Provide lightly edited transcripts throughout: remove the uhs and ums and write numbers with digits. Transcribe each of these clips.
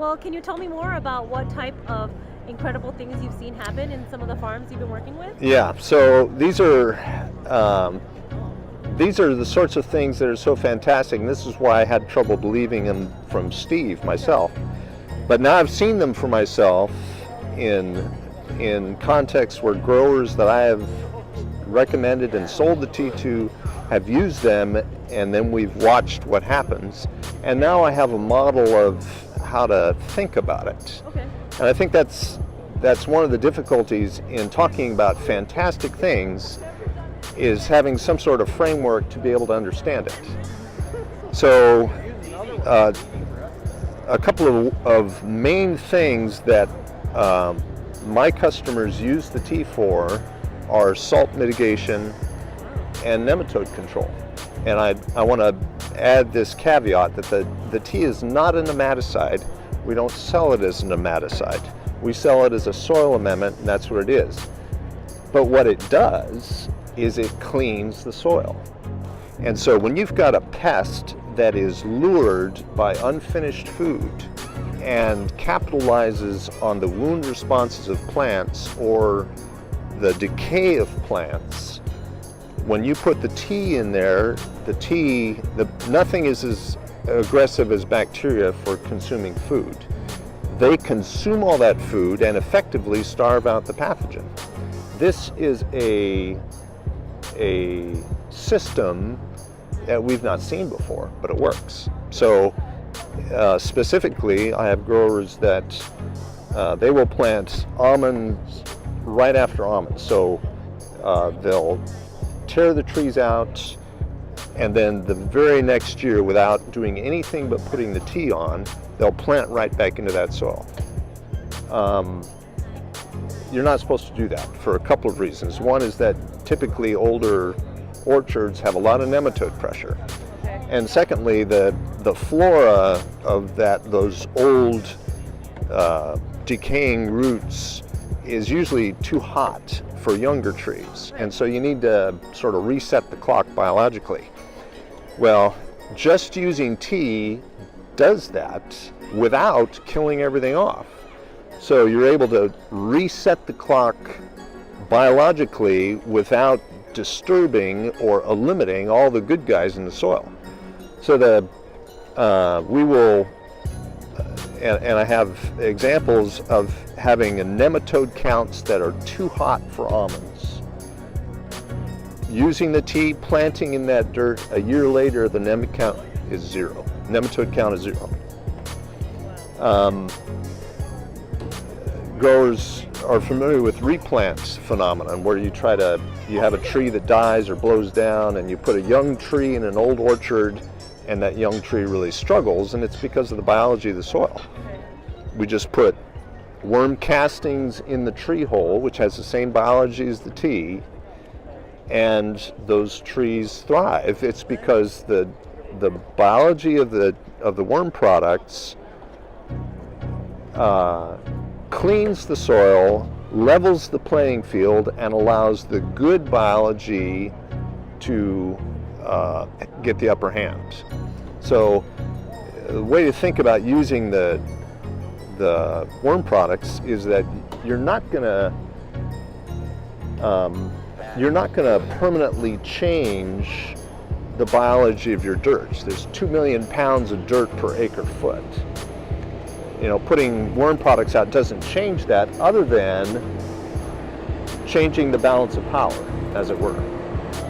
Well, can you tell me more about what type of incredible things you've seen happen in some of the farms you've been working with? Yeah, so these are the sorts of things that are so fantastic, and this is why I had trouble believing them from Steve myself. But now I've seen them for myself in contexts where growers that I have recommended and sold the tea to have used them, and then we've watched what happens. And now I have a model of how to think about it. Okay. And I think that's one of the difficulties in talking about fantastic things, is having some sort of framework to be able to understand it. So a couple of main things that my customers use the tea for are salt mitigation and nematode control. And I want to add this caveat that the tea is not a nematicide. We don't sell it as a nematicide. We sell it as a soil amendment, and that's what it is. But what it does is it cleans the soil. And so when you've got a pest that is lured by unfinished food and capitalizes on the wound responses of plants or the decay of plants, when you put the tea in there, nothing is as aggressive as bacteria for consuming food. They consume all that food and effectively starve out the pathogen. This is a system that we've not seen before, but it works. So specifically, I have growers that they will plant almonds right after almonds. So they'll tear the trees out, and then the very next year, without doing anything but putting the tea on, they'll plant right back into that soil. You're not supposed to do that for a couple of reasons. One is that typically older orchards have a lot of nematode pressure. And secondly, the flora of those old decaying roots is usually too hot for younger trees. And so you need to sort of reset the clock biologically. Well, just using tea does that without killing everything off. So you're able to reset the clock biologically without disturbing or eliminating all the good guys in the soil. So we will, and I have examples of having nematode counts that are too hot for almonds. Using the tea, planting in that dirt, a year later the nematode count is zero. Growers are familiar with replant phenomenon, where you have a tree that dies or blows down, and you put a young tree in an old orchard, and that young tree really struggles, and it's because of the biology of the soil. We just put worm castings in the tree hole, which has the same biology as the tea, and those trees thrive. It's because the biology of the worm products cleans the soil, levels the playing field, and allows the good biology to get the upper hand. So the way to think about using the worm products is that you're not gonna permanently change the biology of your dirt. There's 2 million pounds of dirt per acre foot. Putting worm products out doesn't change that, other than changing the balance of power, as it were.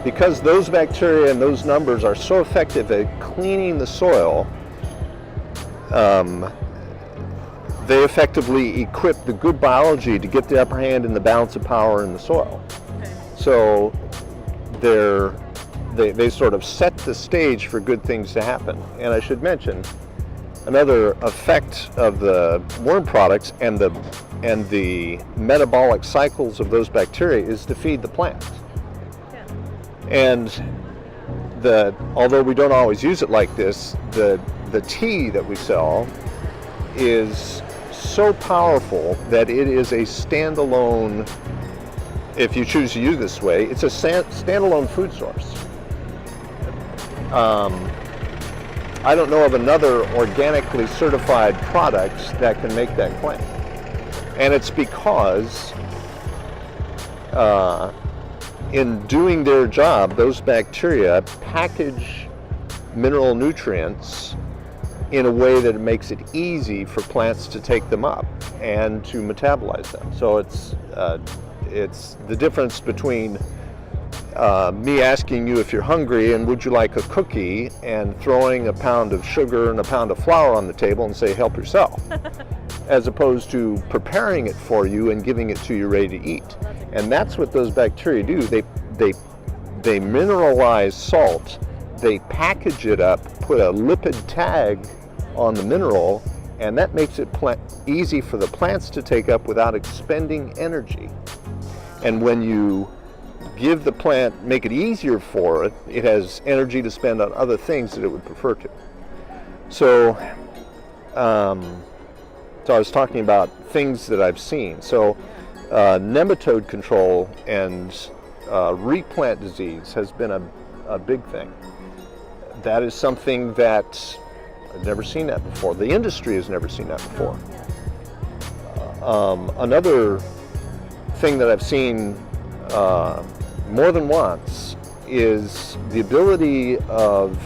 Because those bacteria and those numbers are so effective at cleaning the soil, they effectively equip the good biology to get the upper hand in the balance of power in the soil. So they sort of set the stage for good things to happen. And I should mention, another effect of the worm products and the metabolic cycles of those bacteria is to feed the plant. Yeah. And although we don't always use it like this, the tea that we sell is so powerful that it is a standalone, if you choose to use it this way, it's a standalone food source. I don't know of another organically certified product that can make that claim. And it's because in doing their job, those bacteria package mineral nutrients in a way that it makes it easy for plants to take them up and to metabolize them. So it's the difference between me asking you if you're hungry and would you like a cookie, and throwing a pound of sugar and a pound of flour on the table and say help yourself, as opposed to preparing it for you and giving it to you ready to eat. And that's what those bacteria do. They mineralize salt, they package it up, put a lipid tag on the mineral, and that makes it easy for the plants to take up without expending energy. And when you give the plant, make it easier for it, it has energy to spend on other things that it would prefer to. So, so I was talking about things that I've seen. So nematode control and replant disease has been a big thing. That is something that I've never seen that before. The industry has never seen that before. Another thing that I've seen more than once is the ability of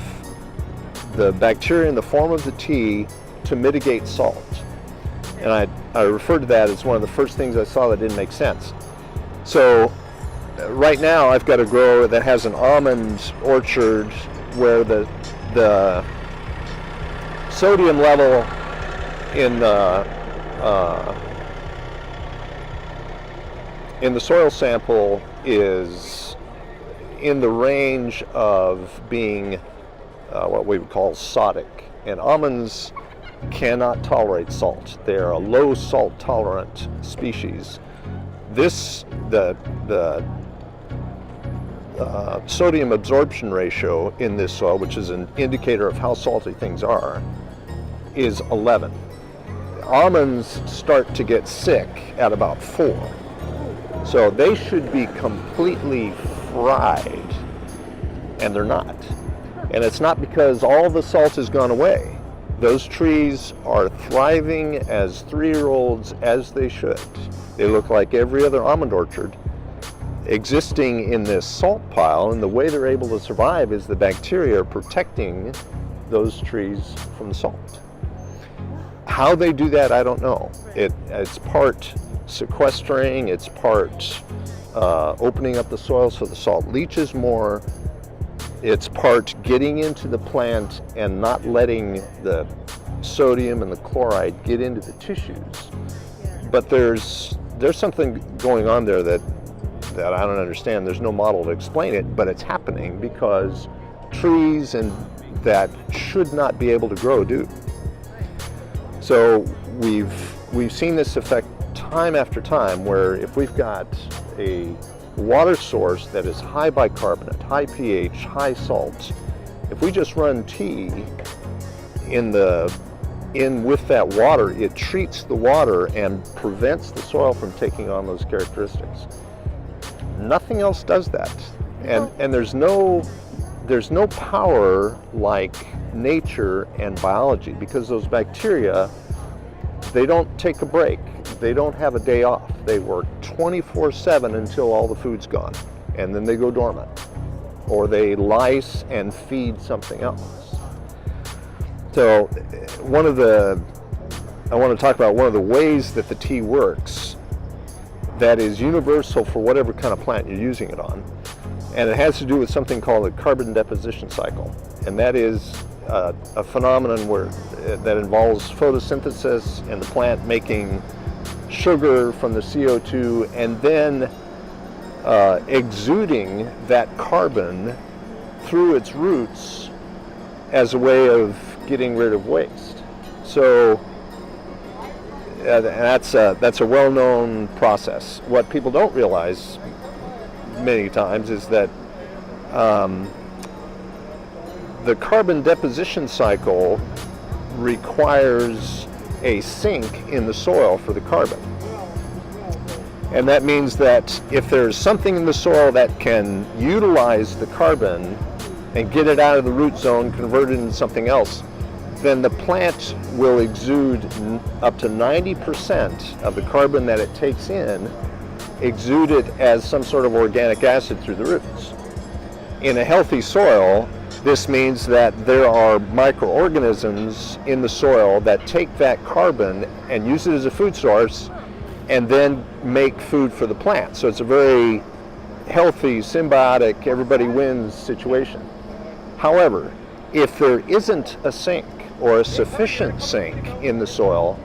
the bacteria in the form of the tea to mitigate salt. And I referred to that as one of the first things I saw that didn't make sense. So right now I've got a grower that has an almond orchard where the sodium level in the soil sample is in the range of being what we would call sodic. And almonds cannot tolerate salt. They are a low salt tolerant species. The sodium absorption ratio in this soil, which is an indicator of how salty things are, is 11. Almonds start to get sick at about 4. So they should be completely fried, and they're not. And it's not because all the salt has gone away. Those trees are thriving as 3-year-olds as they should. They look like every other almond orchard existing in this salt pile, and the way they're able to survive is the bacteria are protecting those trees from the salt. How they do that, I don't know. It's part sequestering, it's part opening up the soil so the salt leaches more, it's part getting into the plant and not letting the sodium and the chloride get into the tissues. But there's something going on there that I don't understand. There's no model to explain it, but it's happening because trees and that should not be able to grow do. So we've seen this effect time after time, where if we've got a water source that is high bicarbonate, high pH, high salt, if we just run tea in with that water, it treats the water and prevents the soil from taking on those characteristics. Nothing else does that. And there's no power like nature and biology, because those bacteria, they don't take a break. They don't have a day off. They work 24/7 until all the food's gone, and then they go dormant, or they lyse and feed something else. So I want to talk about one of the ways that the tea works that is universal for whatever kind of plant you're using it on, and it has to do with something called the carbon deposition cycle. And that is a phenomenon that involves photosynthesis and the plant making sugar from the CO2 and then exuding that carbon through its roots as a way of getting rid of waste. So that's a well-known process. What people don't realize many times is that the carbon deposition cycle requires a sink in the soil for the carbon. And that means that if there's something in the soil that can utilize the carbon and get it out of the root zone, convert it into something else, then the plant will exude up to 90% of the carbon that it takes in, exude it as some sort of organic acid through the roots. In a healthy soil, this means that there are microorganisms in the soil that take that carbon and use it as a food source and then make food for the plant. So it's a very healthy, symbiotic, everybody wins situation. However, if there isn't a sink or a sufficient sink in the soil,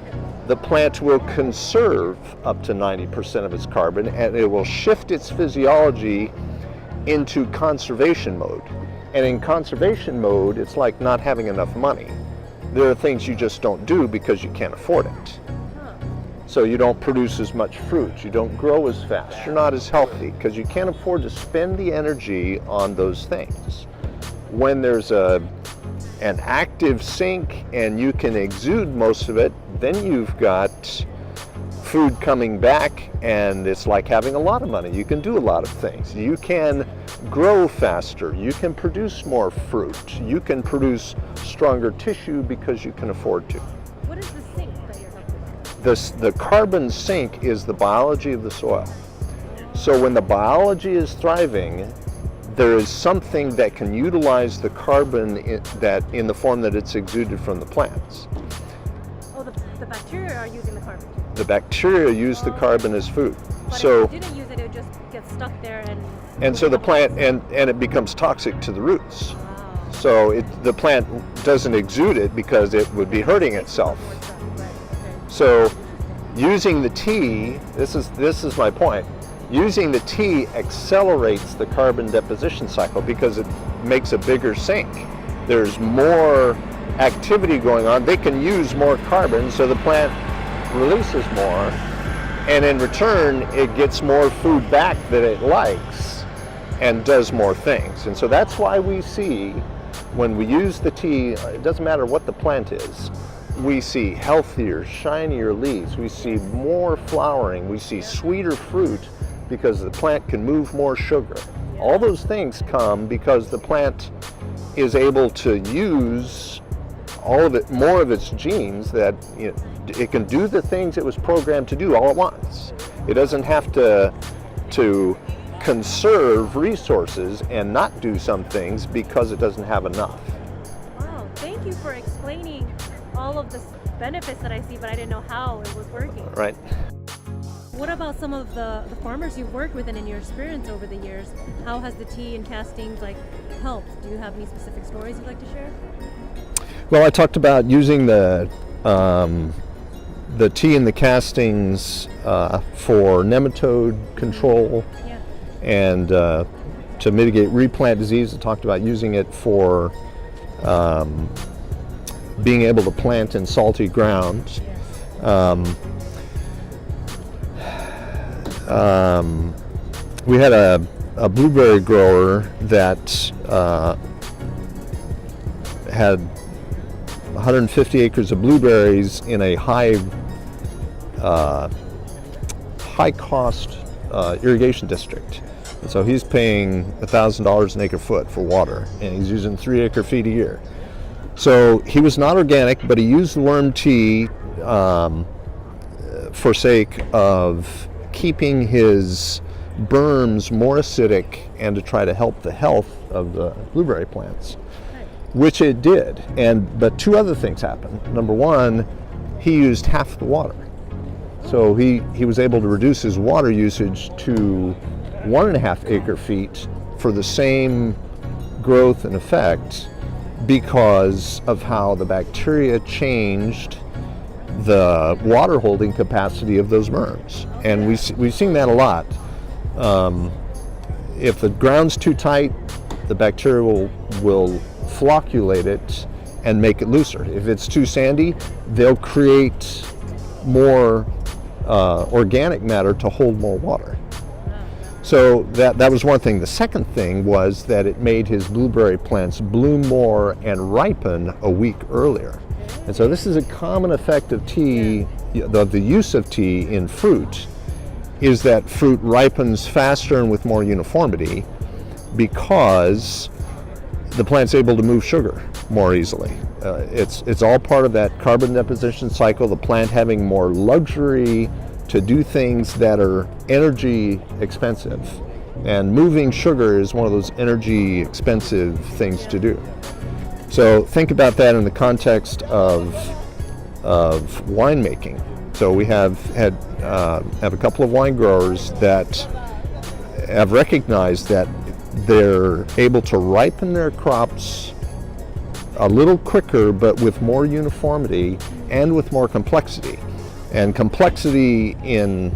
the plant will conserve up to 90% of its carbon, and it will shift its physiology into conservation mode. And in conservation mode, it's like not having enough money. There are things you just don't do because you can't afford it. So you don't produce as much fruit, you don't grow as fast, you're not as healthy because you can't afford to spend the energy on those things. When there's an active sink and you can exude most of it, then you've got food coming back, and it's like having a lot of money. You can do a lot of things. You can grow faster, you can produce more fruit, you can produce stronger tissue because you can afford to. What is the sink that you're talking about? The carbon sink is the biology of the soil. So when the biology is thriving, there is something that can utilize the carbon in the form that it's exuded from the plants. Oh, the bacteria are using the carbon. The bacteria use the carbon as food. But So if you didn't use it, it would just get stuck there and so the plant and it becomes toxic to the roots. Wow. So the plant doesn't exude it because it would be hurting itself. Right. Okay. So using the tea, this is my point. Using the tea accelerates the carbon deposition cycle because it makes a bigger sink. There's more activity going on. They can use more carbon, so the plant releases more, and in return it gets more food back that it likes and does more things. And so that's why we see when we use the tea, it doesn't matter what the plant is, we see healthier, shinier leaves, we see more flowering, we see sweeter fruit because the plant can move more sugar. All those things come because the plant is able to use all of it, more of its genes, that it can do the things it was programmed to do all at once. It doesn't have to conserve resources and not do some things because it doesn't have enough. Wow, thank you for explaining all of the benefits that I see, but I didn't know how it was working. Right. What about some of the farmers you've worked with and in your experience over the years? How has the tea and castings helped? Do you have any specific stories you'd like to share? Well, I talked about using the tea and the castings for nematode control, and to mitigate replant disease. I talked about using it for being able to plant in salty ground. We had a blueberry grower that had 150 acres of blueberries in a high cost irrigation district. And so he's paying $1,000 an acre foot for water, and he's using 3 acre feet a year. So he was not organic, but he used the worm tea for sake of keeping his berms more acidic and to try to help the health of the blueberry plants, which it did. But two other things happened. Number one, he used half the water. So he was able to reduce his water usage to 1.5 acre feet for the same growth and effect because of how the bacteria changed the water holding capacity of those worms. And we've seen that a lot. If the ground's too tight, the bacteria will flocculate it and make it looser. If it's too sandy, they'll create more organic matter to hold more water. So that was one thing. The second thing was that it made his blueberry plants bloom more and ripen a week earlier. And so this is a common effect of tea, the use of tea in fruit, is that fruit ripens faster and with more uniformity because the plant's able to move sugar. more easily. It's all part of that carbon deposition cycle, the plant having more luxury to do things that are energy expensive. And moving sugar is one of those energy expensive things to do. So think about that in the context of winemaking. So we have a couple of wine growers that have recognized that they're able to ripen their crops a little quicker, but with more uniformity and with more complexity. And complexity in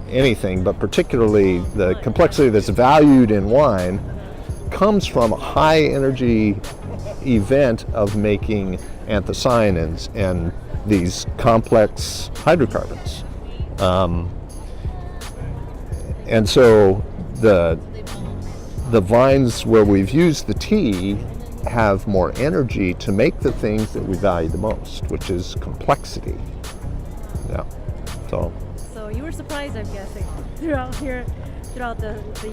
anything, but particularly the complexity that's valued in wine, comes from a high energy event of making anthocyanins and these complex hydrocarbons. And so the vines where we've used the tea have more energy to make the things that we value the most, which is complexity. Yeah. So you were surprised, I'm guessing, throughout the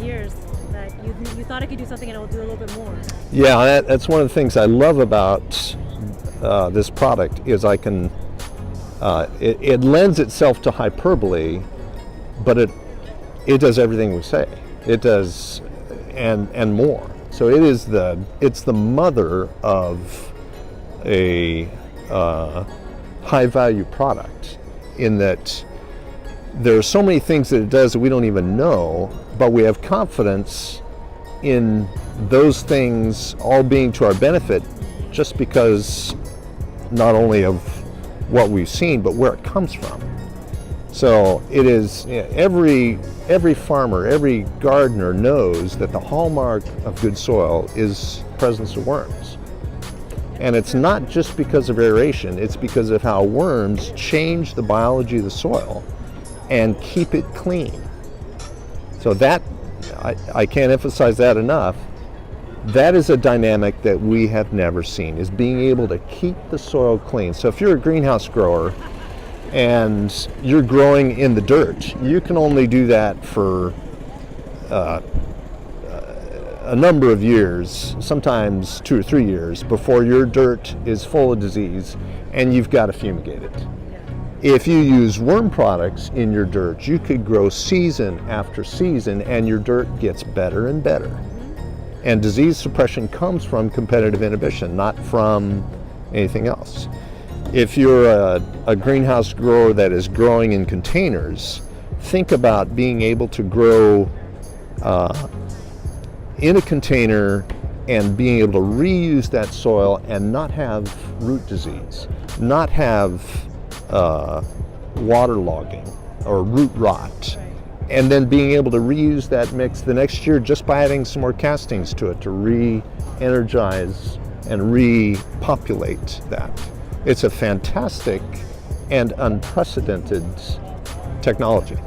years that you thought it could do something and it will do a little bit more. Yeah, that's one of the things I love about this product is I can. It lends itself to hyperbole, but it does everything we say. It does, and more. So it's the mother of a high value product, in that there are so many things that it does that we don't even know, but we have confidence in those things all being to our benefit, just because not only of what we've seen, but where it comes from. So it is, every farmer, every gardener knows that the hallmark of good soil is presence of worms. And it's not just because of aeration, it's because of how worms change the biology of the soil and keep it clean. So that, I can't emphasize that enough. That is a dynamic that we have never seen, is being able to keep the soil clean. So if you're a greenhouse grower and you're growing in the dirt, you can only do that for a number of years, sometimes 2 or 3 years, before your dirt is full of disease and you've got to fumigate it. If you use worm products in your dirt, you could grow season after season and your dirt gets better and better. And disease suppression comes from competitive inhibition, not from anything else. If you're a greenhouse grower that is growing in containers, think about being able to grow in a container and being able to reuse that soil and not have root disease, not have waterlogging or root rot, and then being able to reuse that mix the next year just by adding some more castings to it to re-energize and repopulate that. It's a fantastic and unprecedented technology.